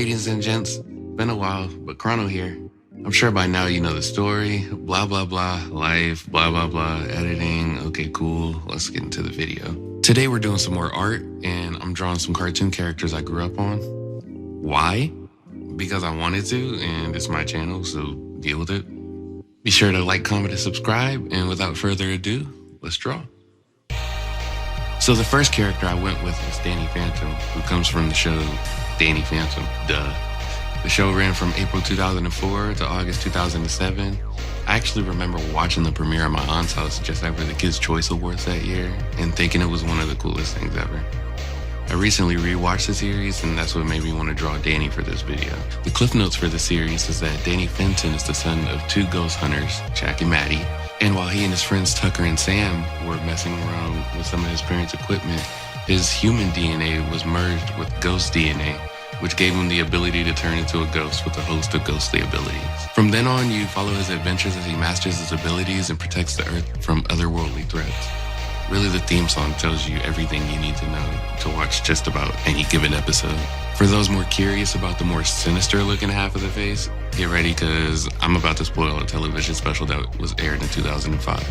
ladies and gents. Been a while, but Chrono here. I'm sure by now you know the story. Blah, blah, blah. Life, blah, blah, blah. Editing. Okay, cool. Let's get into the video. Today we're doing some more art, and I'm drawing some cartoon characters I grew up on. Why? Because I wanted to, and it's my channel, so deal with it. Be sure to like, comment, and subscribe, and without further ado, let's draw. So the first character I went with was Danny Phantom, who comes from the show Danny Phantom, duh. The show ran from April 2004 to August 2007. I actually remember watching the premiere at my aunt's house just after the Kids' Choice Awards that year and thinking it was one of the coolest things ever. I recently rewatched the series, and that's what made me want to draw Danny for this video. The cliff notes for the series is that Danny Fenton is the son of two ghost hunters, Jack and Maddie, and while he and his friends Tucker and Sam were messing around with some of his parents' equipment, his human DNA was merged with ghost DNA, which gave him the ability to turn into a ghost with a host of ghostly abilities. From then on, you follow his adventures as he masters his abilities and protects the Earth from otherworldly threats. Really, the theme song tells you everything you need to know to watch just about any given episode. For those more curious about the more sinister looking half of the face, get ready because I'm about to spoil a television special that was aired in 2005.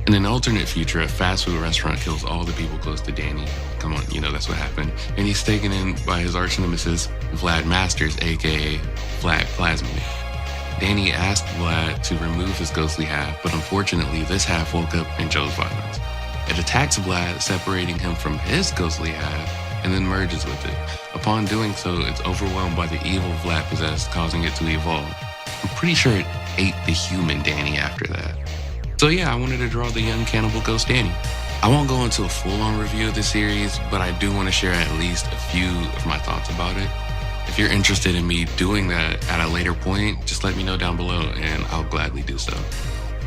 In an alternate future, a fast food restaurant kills all the people close to Danny. Come on, you know that's what happened. And he's taken in by his arch nemesis, Vlad Masters, aka Vlad Plasmid. Danny asked Vlad to remove his ghostly half, but unfortunately, this half woke up and chose violence. It attacks Vlad, separating him from his ghostly half, and then merges with it. Upon doing so, it's overwhelmed by the evil Vlad possessed, causing it to evolve. I'm pretty sure it ate the human Danny after that. So yeah, I wanted to draw the young cannibal ghost Danny. I won't go into a full-on review of the series, but I do want to share at least a few of my thoughts about it. If you're interested in me doing that at a later point, just let me know down below and I'll gladly do so.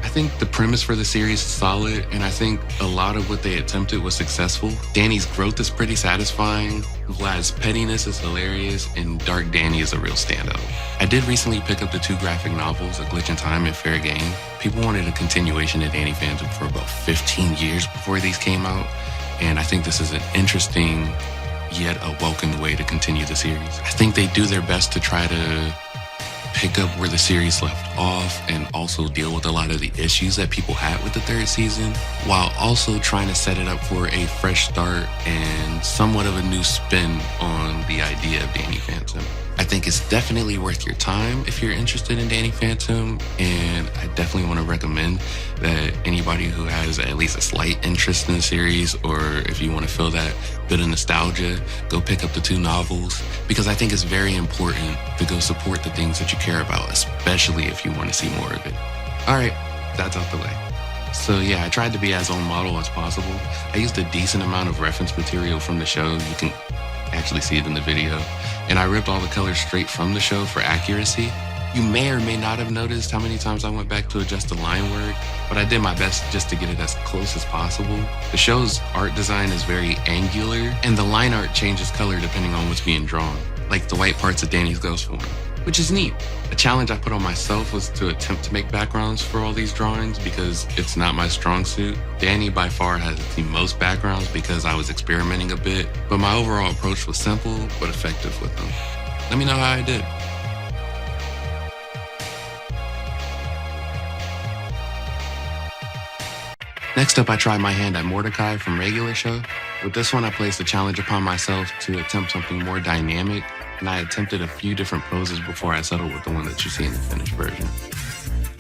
I think the premise for the series is solid, and I think a lot of what they attempted was successful. Danny's growth is pretty satisfying, Vlad's pettiness is hilarious, and Dark Danny is a real standout. I did recently pick up the two graphic novels, A Glitch in Time and Fair Game. People wanted a continuation of Danny Phantom for about 15 years before these came out, and I think this is an interesting yet a welcomed way to continue the series. I think they do their best to try to pick up where the series left off and also deal with a lot of the issues that people had with the third season, while also trying to set it up for a fresh start and somewhat of a new spin on the idea of Danny Phantom. I think it's definitely worth your time if you're interested in Danny Phantom, and I definitely want to recommend that anybody who has at least a slight interest in the series, or if you want to feel that bit of nostalgia, go pick up the two novels, because I think it's very important to go support the things that you care about, especially if you want to see more of it. All right, that's out the way. So yeah, I tried to be as on model as possible. I used a decent amount of reference material from the show. You can actually see it in the video. And I ripped all the colors straight from the show for accuracy. You may or may not have noticed how many times I went back to adjust the line work, but I did my best just to get it as close as possible. The show's art design is very angular, and the line art changes color depending on what's being drawn, like the white parts of Danny's ghost form, which is neat. A challenge I put on myself was to attempt to make backgrounds for all these drawings because it's not my strong suit. Danny by far has the most backgrounds because I was experimenting a bit, but my overall approach was simple but effective with them. Let me know how I did. Next up, I tried my hand at Mordecai from Regular Show. With this one, I placed a challenge upon myself to attempt something more dynamic, and I attempted a few different poses before I settled with the one that you see in the finished version.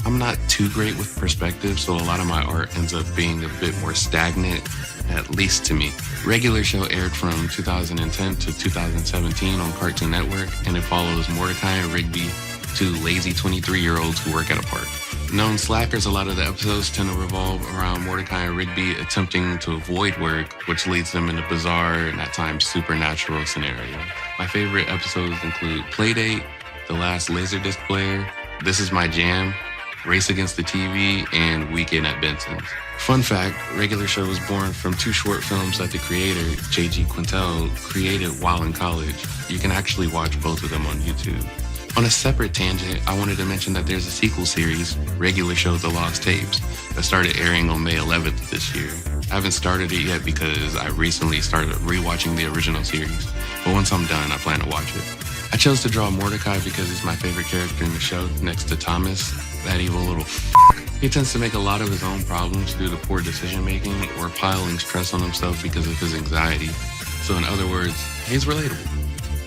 I'm not too great with perspective, so a lot of my art ends up being a bit more stagnant, at least to me. Regular Show aired from 2010 to 2017 on Cartoon Network, and it follows Mordecai and Rigby, two lazy 23-year-olds who work at a park. Known slackers, a lot of the episodes tend to revolve around Mordecai and Rigby attempting to avoid work, which leads them into bizarre and at times supernatural scenarios. My favorite episodes include Playdate, The Last Laserdisc Player, This Is My Jam, Race Against the TV, and Weekend at Benson's. Fun fact, Regular Show was born from two short films that the creator, J.G. Quintel, created while in college. You can actually watch both of them on YouTube. On a separate tangent, I wanted to mention that there's a sequel series, Regular Show The Lost Tapes, that started airing on May 11th this year. I haven't started it yet because I recently started rewatching the original series, but once I'm done, I plan to watch it. I chose to draw Mordecai because he's my favorite character in the show, next to Thomas, that evil little He tends to make a lot of his own problems due to poor decision making or piling stress on himself because of his anxiety. So in other words, he's relatable.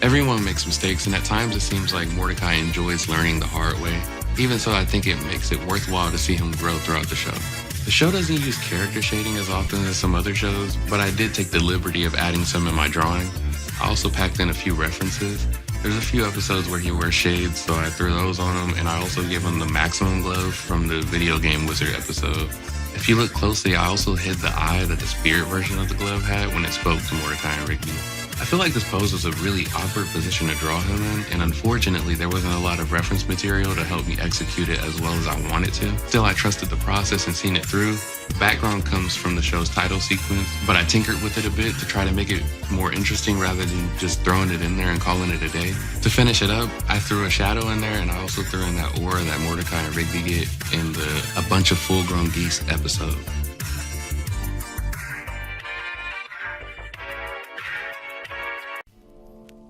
Everyone makes mistakes, and at times it seems like Mordecai enjoys learning the hard way. Even so, I think it makes it worthwhile to see him grow throughout the show. The show doesn't use character shading as often as some other shows, but I did take the liberty of adding some in my drawing. I also packed in a few references. There's a few episodes where he wears shades, so I threw those on him, and I also gave him the maximum glove from the video game wizard episode. If you look closely, I also hid the eye that the spirit version of the glove had when it spoke to Mordecai and Ricky. I feel like this pose was a really awkward position to draw him in, and unfortunately there wasn't a lot of reference material to help me execute it as well as I wanted to. Still, I trusted the process and seen it through. The background comes from the show's title sequence, but I tinkered with it a bit to try to make it more interesting rather than just throwing it in there and calling it a day. To finish it up, I threw a shadow in there, and I also threw in that aura that Mordecai and Rigby get in the A Bunch of Full-Grown Geese episode.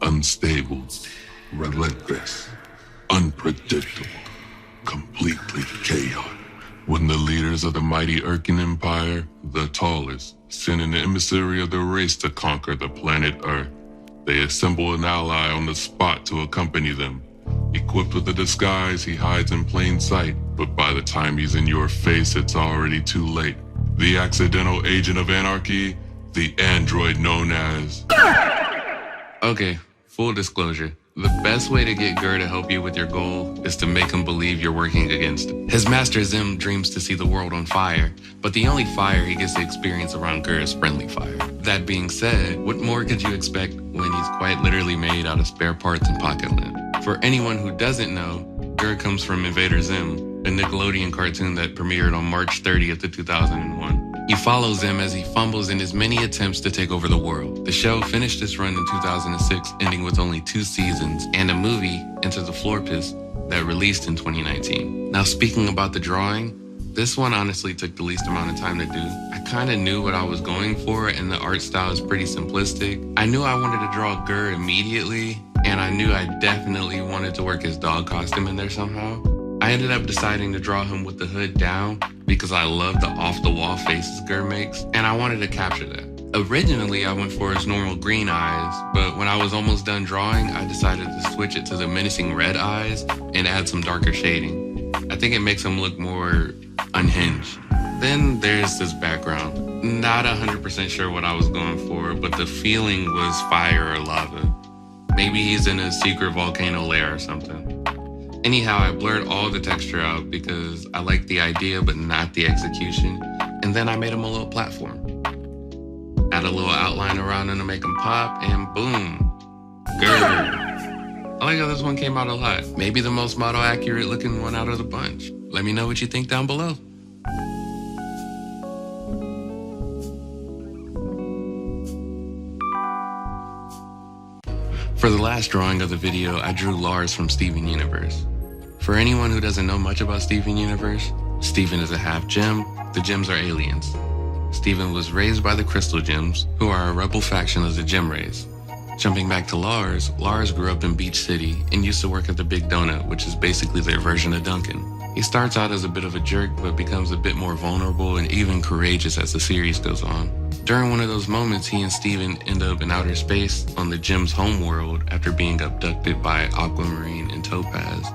Unstable, relentless, unpredictable, completely chaotic. When the leaders of the mighty Urkin Empire, the tallest, send an emissary of the race to conquer the planet Earth, they assemble an ally on the spot to accompany them. Equipped with a disguise, he hides in plain sight, but by the time he's in your face, it's already too late. The accidental agent of anarchy, the android known as... Okay. Full disclosure, the best way to get Gur to help you with your goal is to make him believe you're working against him. His master Zim dreams to see the world on fire, but the only fire he gets to experience around Gur is friendly fire. That being said, what more could you expect when he's quite literally made out of spare parts and pocket lint? For anyone who doesn't know, Gur comes from Invader Zim, a Nickelodeon cartoon that premiered on March 30th of 2001. You follow Zim as he fumbles in his many attempts to take over the world. The show finished its run in 2006, ending with only 2 seasons, and a movie, Enter the Florpus, that released in 2019. Now, speaking about the drawing, this one honestly took the least amount of time to do. I kind of knew what I was going for, and the art style is pretty simplistic. I knew I wanted to draw Gur immediately, and I knew I definitely wanted to work his dog costume in there somehow. I ended up deciding to draw him with the hood down because I love the off-the-wall faces Gur makes, and I wanted to capture that. Originally, I went for his normal green eyes, but when I was almost done drawing, I decided to switch it to the menacing red eyes and add some darker shading. I think it makes him look more unhinged. Then there's this background. Not 100% sure what I was going for, but the feeling was fire or lava. Maybe he's in a secret volcano lair or something. Anyhow, I blurred all the texture out because I liked the idea but not the execution, and then I made him a little platform. Add a little outline around him to make him pop, and boom, Gur. I like how this one came out a lot. Maybe the most model accurate looking one out of the bunch. Let me know what you think down below. For the last drawing of the video, I drew Lars from Steven Universe. For anyone who doesn't know much about Steven Universe, Steven is a half gem. The gems are aliens. Steven was raised by the Crystal Gems, who are a rebel faction of the Gem Race. Jumping back to Lars, Lars grew up in Beach City and used to work at the Big Donut, which is basically their version of Dunkin'. He starts out as a bit of a jerk, but becomes a bit more vulnerable and even courageous as the series goes on. During one of those moments, he and Steven end up in outer space on the Gem's homeworld after being abducted by Aquamarine and Topaz.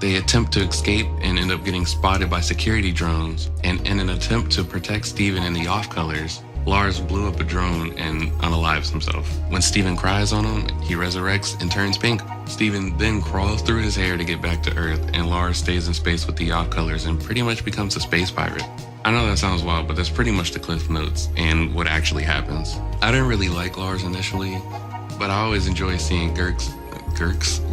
They attempt to escape and end up getting spotted by security drones, and in an attempt to protect Steven and the off-colors, Lars blew up a drone and unalives himself. When Steven cries on him, he resurrects and turns pink. Steven then crawls through his hair to get back to Earth, and Lars stays in space with the off-colors and pretty much becomes a space pirate. I know that sounds wild, but that's pretty much the cliff notes and what actually happens. I didn't really like Lars initially, but I always enjoy seeing Gurks?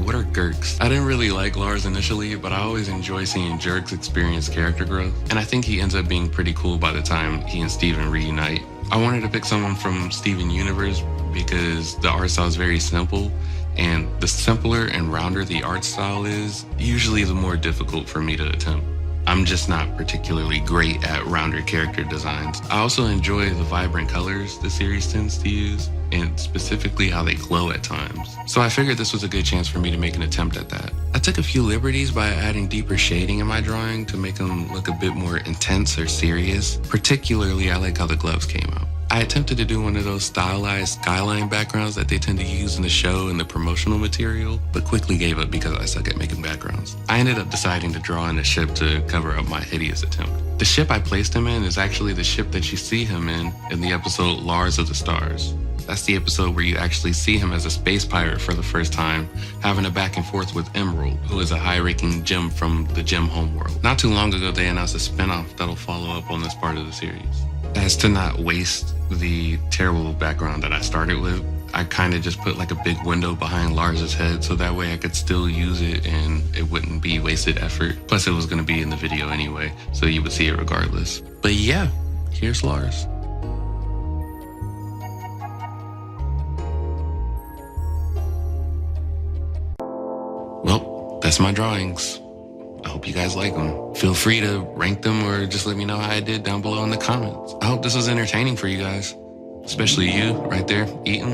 What are Gurks? I didn't really like Lars initially, but I always enjoy seeing Jerks experience character growth, and I think he ends up being pretty cool by the time he and Steven reunite. I wanted to pick someone from Steven Universe because the art style is very simple, and the simpler and rounder the art style is, usually the more difficult for me to attempt. I'm just not particularly great at rounded character designs. I also enjoy the vibrant colors the series tends to use, and specifically how they glow at times. So I figured this was a good chance for me to make an attempt at that. I took a few liberties by adding deeper shading in my drawing to make them look a bit more intense or serious. Particularly, I like how the gloves came out. I attempted to do one of those stylized skyline backgrounds that they tend to use in the show and the promotional material, but quickly gave up because I suck at making backgrounds. I ended up deciding to draw in a ship to cover up my hideous attempt. The ship I placed him in is actually the ship that you see him in the episode Lars of the Stars. That's the episode where you actually see him as a space pirate for the first time, having a back and forth with Emerald, who is a high-ranking gem from the gem homeworld. Not too long ago, they announced a spinoff that'll follow up on this part of the series. As to not waste the terrible background that I started with, I kind of just put like a big window behind Lars's head so that way I could still use it and it wouldn't be wasted effort. Plus it was going to be in the video anyway, so you would see it regardless. But yeah, here's Lars. Well, that's my drawings. I hope you guys like them. Feel free to rank them or just let me know how I did down below in the comments. I hope this was entertaining for you guys. Especially you right there eating.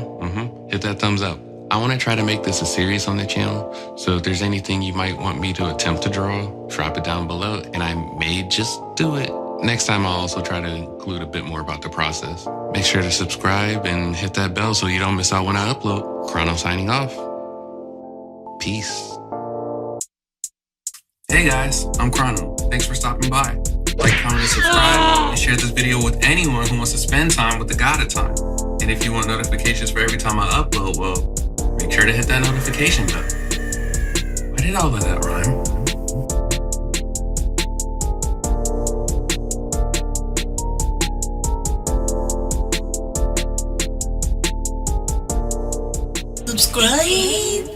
Hit that thumbs up. I want to try to make this a series on the channel. So if there's anything you might want me to attempt to draw, drop it down below and I may just do it. Next time I'll also try to include a bit more about the process. Make sure to subscribe and hit that bell so you don't miss out when I upload. Chrono signing off. Peace. Hey guys, I'm Chrono. Thanks for stopping by. Like, comment, and subscribe, and share this video with anyone who wants to spend time with the God of Time. And if you want notifications for every time I upload, well, make sure to hit that notification bell. Why did all of that rhyme? Subscribe!